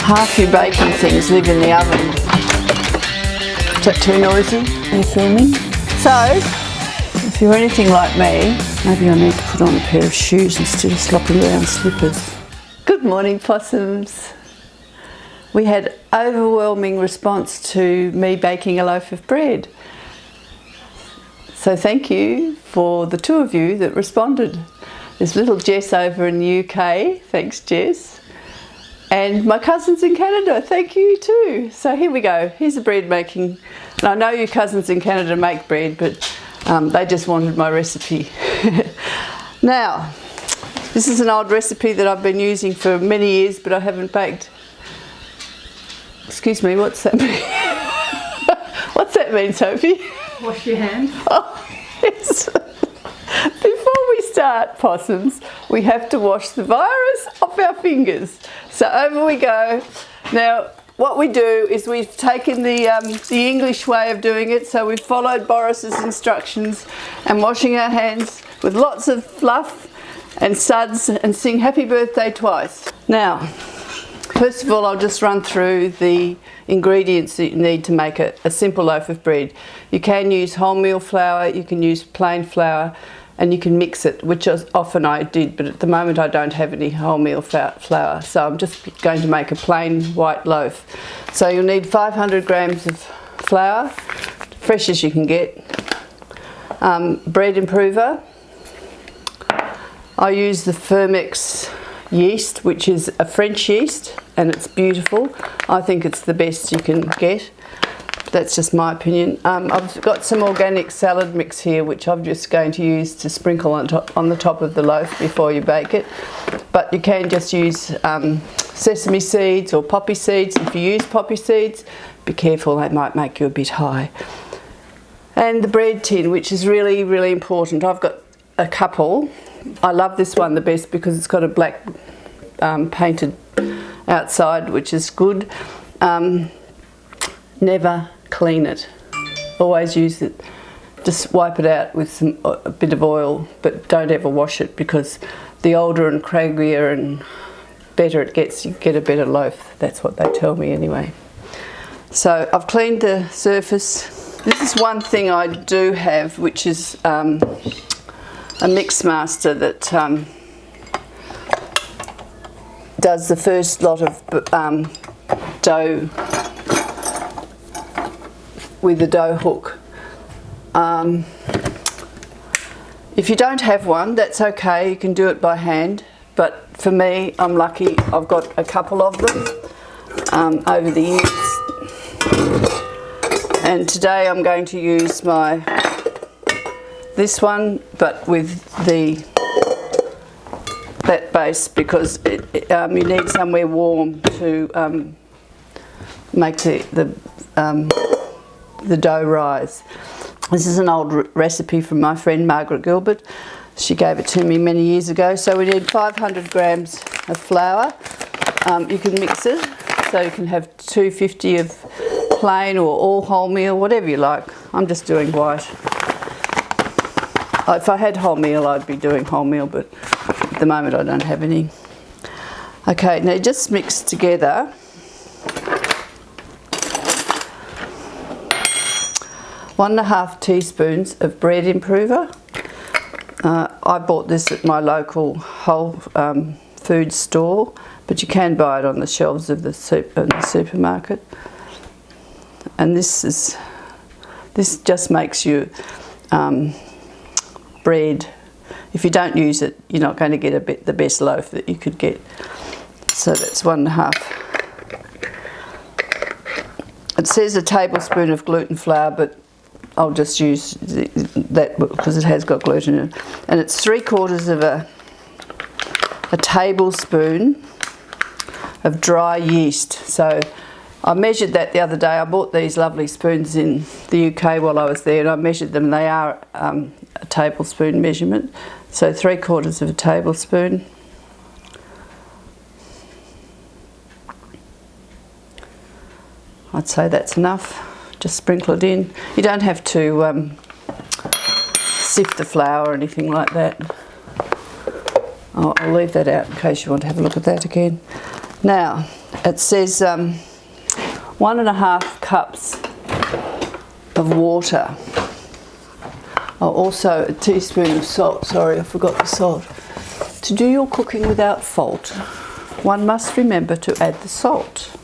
Half your baking things live in the oven. Is that too noisy? Are you filming? So, if you're anything like me, maybe I need to put on a pair of shoes instead of slopping around slippers. Good morning, possums. We had overwhelming response to me baking a loaf of bread. So thank you for the two of you that responded. There's little Jess over in the UK, thanks Jess. And my cousins in Canada, thank you too. So here we go, here's a bread making. And I know your cousins in Canada make bread, but they just wanted my recipe. Now, this is an old recipe that I've been using for many years, but I haven't baked. Excuse me, what's that mean? What's that mean, Sophie? Wash your hands. Oh, yes. Before we start, possums, we have to wash the virus off our fingers. So over we go. Now, what we do is we've taken the English way of doing it, so we've followed Boris's instructions and washing our hands with lots of fluff and suds and sing happy birthday twice. Now, first of all, I'll just run through the ingredients that you need to make a simple loaf of bread. You can use wholemeal flour, you can use plain flour, and you can mix it, which often I did, but at the moment I don't have any wholemeal flour, so I'm just going to make a plain white loaf. So you'll need 500 grams of flour, fresh as you can get, bread improver. I use the Fermex yeast, which is a French yeast, and it's beautiful. I think it's the best you can get. That's just my opinion. I've got some organic salad mix here, which I'm just going to use to sprinkle on the top of the loaf before you bake it. But you can just use sesame seeds or poppy seeds. If you use poppy seeds, be careful, they might make you a bit high. And the bread tin, which is really, really important. I've got a couple. I love this one the best because it's got a black painted outside, which is good. Never clean it. Always use it. Just wipe it out with a bit of oil, but don't ever wash it, because the older and craggier and better it gets, you get a better loaf. That's what they tell me anyway. So I've cleaned the surface. This is one thing I do have, which is a mix master that does the first lot of dough with a dough hook. If you don't have one, that's okay, you can do it by hand, but for me, I'm lucky, I've got a couple of them over the years, and today I'm going to use this one, but with that base, because you need somewhere warm to make the dough rise. This is an old recipe from my friend Margaret Gilbert. She gave it to me many years ago. So we need 500 grams of flour. You can mix it, so you can have 250 of plain or all wholemeal, whatever you like. I'm just doing white. If I had wholemeal, I'd be doing wholemeal, but at the moment I don't have any. Okay, now just mix together 1.5 teaspoons of bread improver. I bought this at my local whole food store, but you can buy it on the shelves of the supermarket. And this just makes you bread. If you don't use it, you're not going to get the best loaf that you could get. So that's 1.5. It says a tablespoon of gluten flour, but I'll just use that because it has got gluten in it. And it's 3/4 of a tablespoon of dry yeast. So I measured that the other day. I bought these lovely spoons in the UK while I was there, and I measured them. They are a tablespoon measurement. So 3/4 of a tablespoon. I'd say that's enough. Just sprinkle it in. You don't have to sift the flour or anything like that. I'll leave that out in case you want to have a look at that again. Now, it says 1.5 cups of water. Oh, also a teaspoon of salt. Sorry, I forgot the salt. To do your cooking without fault, one must remember to add the salt.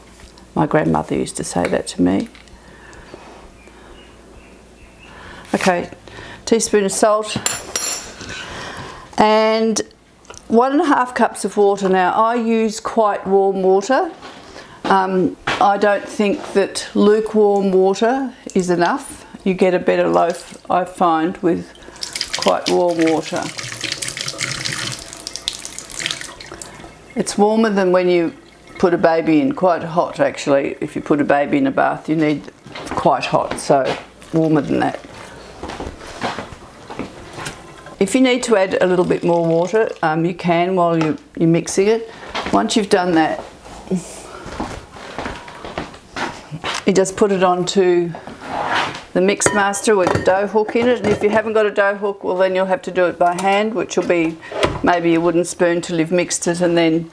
My grandmother used to say that to me. Okay, teaspoon of salt and 1.5 cups of water. Now, I use quite warm water. I don't think that lukewarm water is enough. You get a better loaf, I find, with quite warm water. It's warmer than when you put a baby in, quite hot actually. If you put a baby in a bath, you need quite hot, so warmer than that. If you need to add a little bit more water, you can while you're mixing it. Once you've done that, you just put it onto the mix master with a dough hook in it, and if you haven't got a dough hook, well then you'll have to do it by hand, which will be maybe a wooden spoon till you've mixed it, and then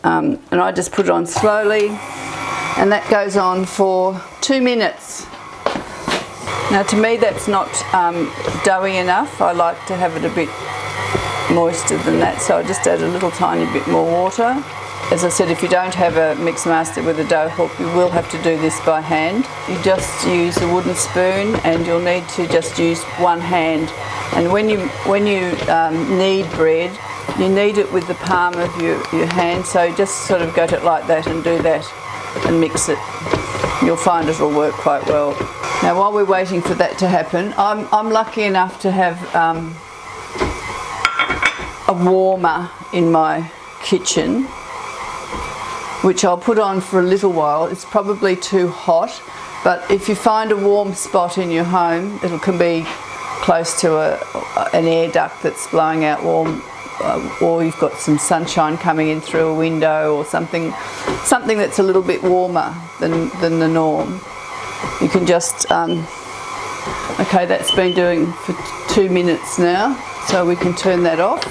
and I just put it on slowly, and that goes on for 2 minutes. Now, to me that's not doughy enough. I like to have it a bit moister than that, so I just add a little tiny bit more water. As I said, if you don't have a mix master with a dough hook, you will have to do this by hand. You just use a wooden spoon, and you'll need to just use one hand. And when you knead bread, you knead it with the palm of your hand, so just sort of go to it like that and do that and mix it. You'll find it'll work quite well. Now, while we're waiting for that to happen, I'm lucky enough to have a warmer in my kitchen, which I'll put on for a little while. It's probably too hot, but if you find a warm spot in your home, it can be close to an air duct that's blowing out warm, or you've got some sunshine coming in through a window, or something that's a little bit warmer than the norm. You can just, okay, that's been doing for 2 minutes now, so we can turn that off.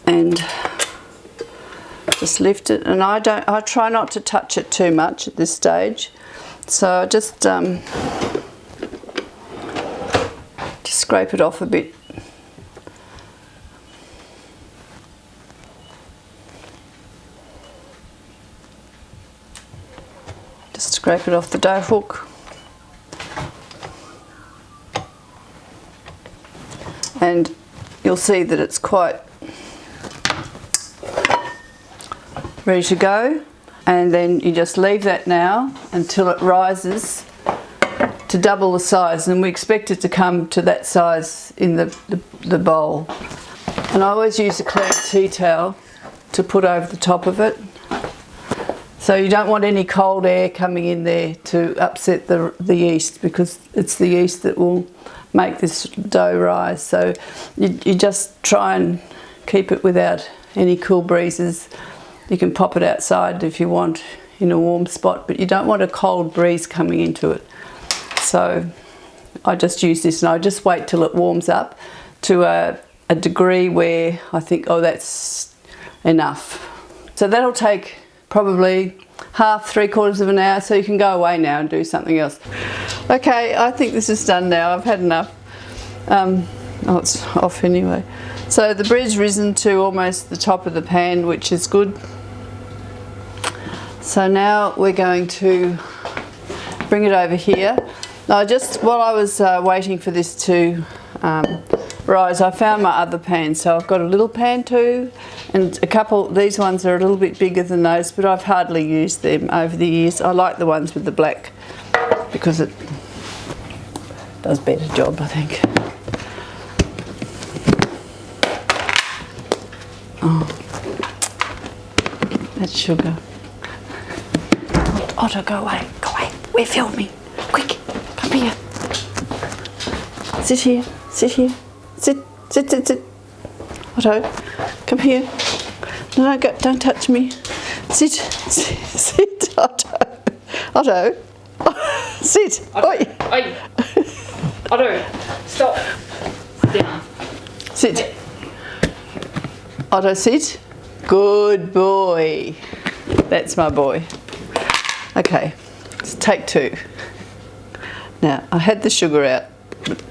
And just lift it, and I try not to touch it too much at this stage, so I just scrape it off a bit. Just scrape it off the dough hook, and you'll see that it's quite ready to go. And then you just leave that now until it rises to double the size, and we expect it to come to that size in the bowl. And I always use a clean tea towel to put over the top of it, so you don't want any cold air coming in there to upset the yeast, because it's the yeast that will make this dough rise. So you just try and keep it without any cool breezes. You can pop it outside if you want in a warm spot, but you don't want a cold breeze coming into it. So I just use this, and I just wait till it warms up to a degree where I think, oh, that's enough. So that'll take probably half, 3/4 of an hour, so you can go away now and do something else. Okay, I think this is done now. I've had enough. Oh, it's off anyway. So the bread's risen to almost the top of the pan, which is good. So now we're going to bring it over here. Now, just while I was waiting for this to rise, I found my other pan. So I've got a little pan too, and a couple, these ones are a little bit bigger than those, but I've hardly used them over the years. I like the ones with the black because it does a better job, I think. Oh, that's sugar. Otto, go away, go away. We're filming. Quick, come here. Sit here, sit here. Sit, sit, sit, sit. Otto, come here. No, go, don't touch me. Sit, sit, sit, Otto. Otto, sit. Otto, Oi. oi. Otto, stop. Sit. Sit. Otto, sit. Good boy. That's my boy. Okay, let's take 2. Now, I had the sugar out, but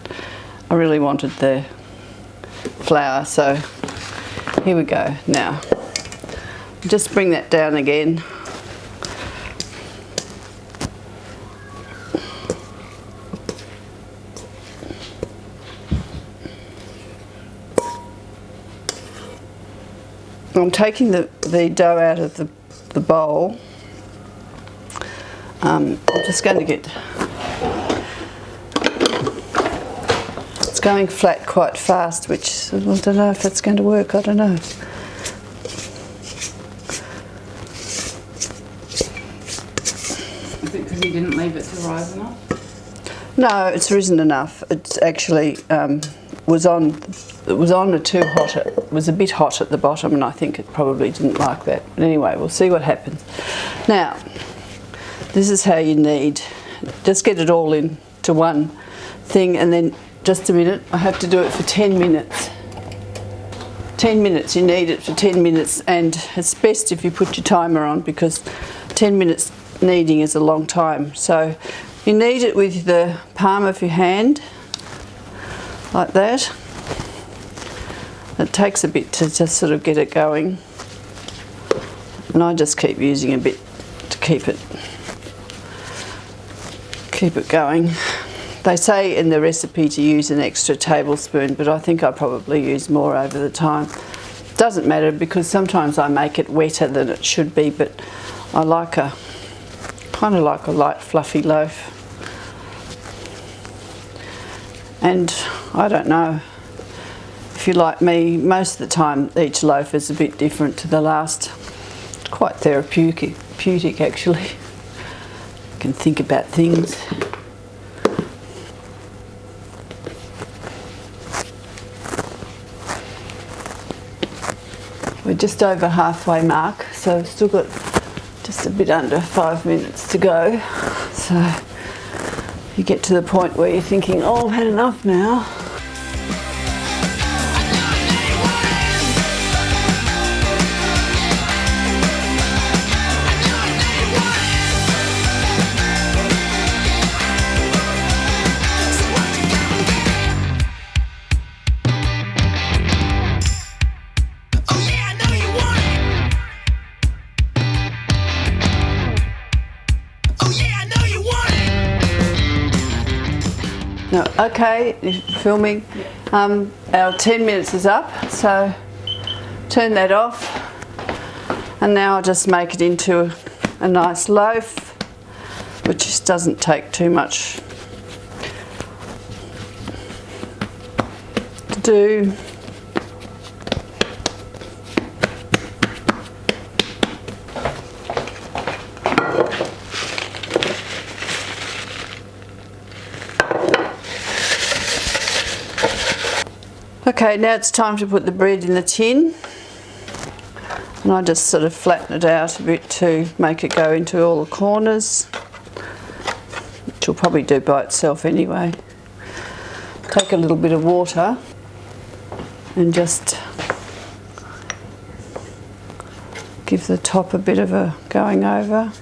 I really wanted the flour, so here we go. Now, just bring that down again. I'm taking the dough out of the bowl. I'm just going to get, it's going flat quite fast, which I don't know if that's going to work, I don't know. Is it because you didn't leave it to rise enough? No, it's risen enough. It's actually was on a too hot. It was a bit hot at the bottom, and I think it probably didn't like that. But anyway, we'll see what happens. Now, this is how you knead. Just get it all into one thing, and then just a minute. I have to do it for 10 minutes. 10 minutes. You knead it for 10 minutes, and it's best if you put your timer on because 10 minutes kneading is a long time. So you knead it with the palm of your hand, like that. It takes a bit to just sort of get it going, and I just keep using a bit to keep it going. They say in the recipe to use an extra tablespoon, but I think I probably use more over the time. Doesn't matter because sometimes I make it wetter than it should be, but I like kind of like a light fluffy loaf. And I don't know, if you're like me, most of the time each loaf is a bit different to the last. It's quite therapeutic actually. You can think about things. We're just over halfway mark, so we've still got just a bit under 5 minutes to go. So you get to the point where you're thinking, oh, I've had enough now. No, okay, you're filming. Our 10 minutes is up, so turn that off. And now I'll just make it into a nice loaf, which just doesn't take too much to do. Okay, now it's time to put the bread in the tin, and I just sort of flatten it out a bit to make it go into all the corners, which will probably do by itself anyway. Take a little bit of water and just give the top a bit of a going over.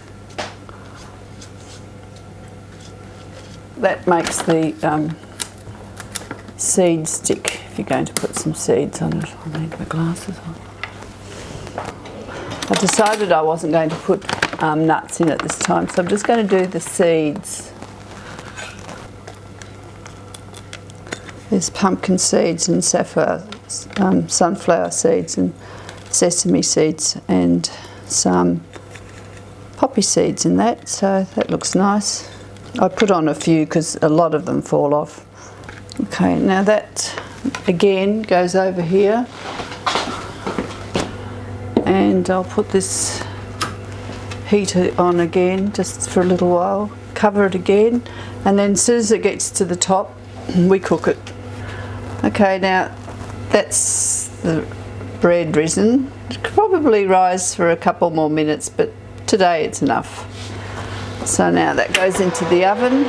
That makes the seeds stick. If you're going to put some seeds on it, I need my glasses on. I decided I wasn't going to put nuts in it this time, so I'm just going to do the seeds. There's pumpkin seeds and safflower, sunflower seeds and sesame seeds and some poppy seeds in that, so that looks nice. I put on a few because a lot of them fall off. Okay, now that again goes over here, and I'll put this heater on again just for a little while, cover it again, and then as soon as it gets to the top we cook it. Okay, now that's the bread risen. It could probably rise for a couple more minutes, but today it's enough. So now that goes into the oven.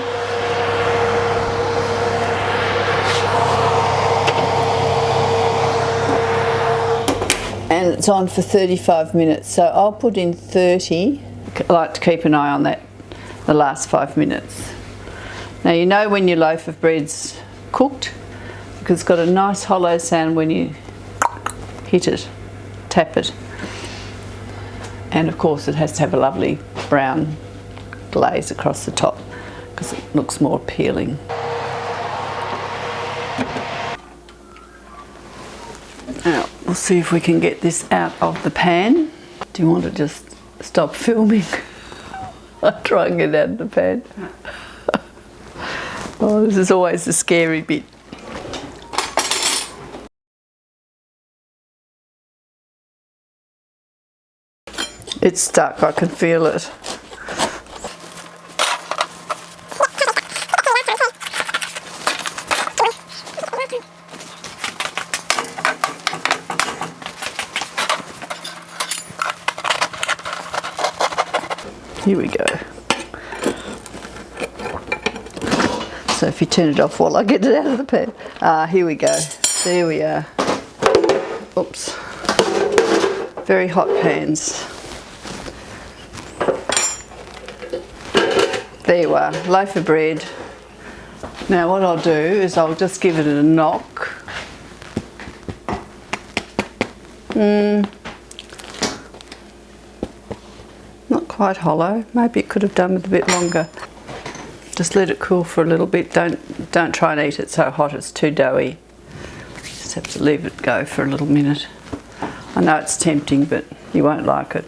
it's on for 35 minutes, so I'll put in 30. I like to keep an eye on that, the last 5 minutes. Now you know when your loaf of bread's cooked because it's got a nice hollow sound when you hit it, tap it. And of course it has to have a lovely brown glaze across the top because it looks more appealing. Now we'll see if we can get this out of the pan. Do you want to just stop filming? I'll try and get it out of the pan. Oh, this is always the scary bit. It's stuck, I can feel it. Here we go. So if you turn it off while I get it out of the pan. Here we go. There we are. Oops. Very hot pans. There you are, loaf of bread. Now what I'll do is I'll just give it a knock. Not quite hollow, maybe it could have done with a bit longer. Just let it cool for a little bit, don't try and eat it so hot it's too doughy. Just have to leave it go for a little minute. I know it's tempting but you won't like it.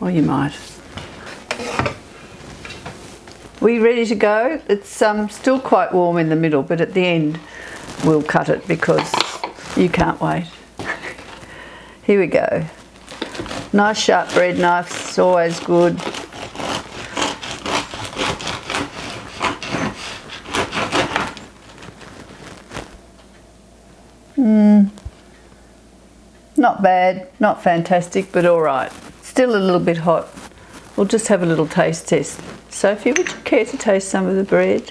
Or you might. We ready to go? It's still quite warm in the middle, but at the end we'll cut it because you can't wait. Here we go. Nice sharp bread knife, it's always good. Not bad, not fantastic, but all right. Still a little bit hot. We'll just have a little taste test. Sophie, would you care to taste some of the bread?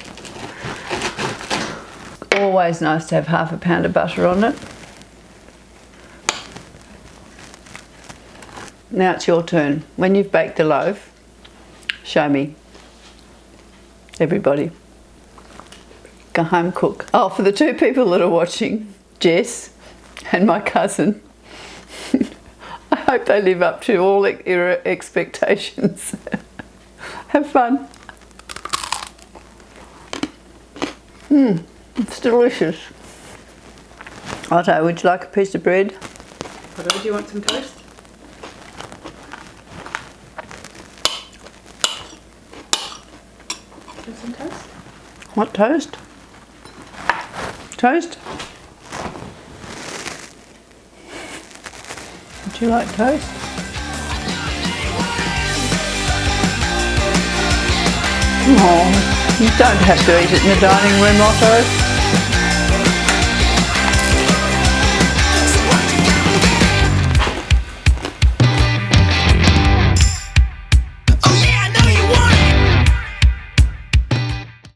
Always nice to have half a pound of butter on it. Now it's your turn. When you've baked the loaf, show me. Everybody. Go home cook. Oh, for the 2 people that are watching, Jess and my cousin, I hope they live up to all your expectations. Have fun. It's delicious. Otto, would you like a piece of bread? Otto, do you want some toast? Do you want some toast? What toast? Toast? Would you like toast? Oh, you don't have to eat it in the dining room, Otto.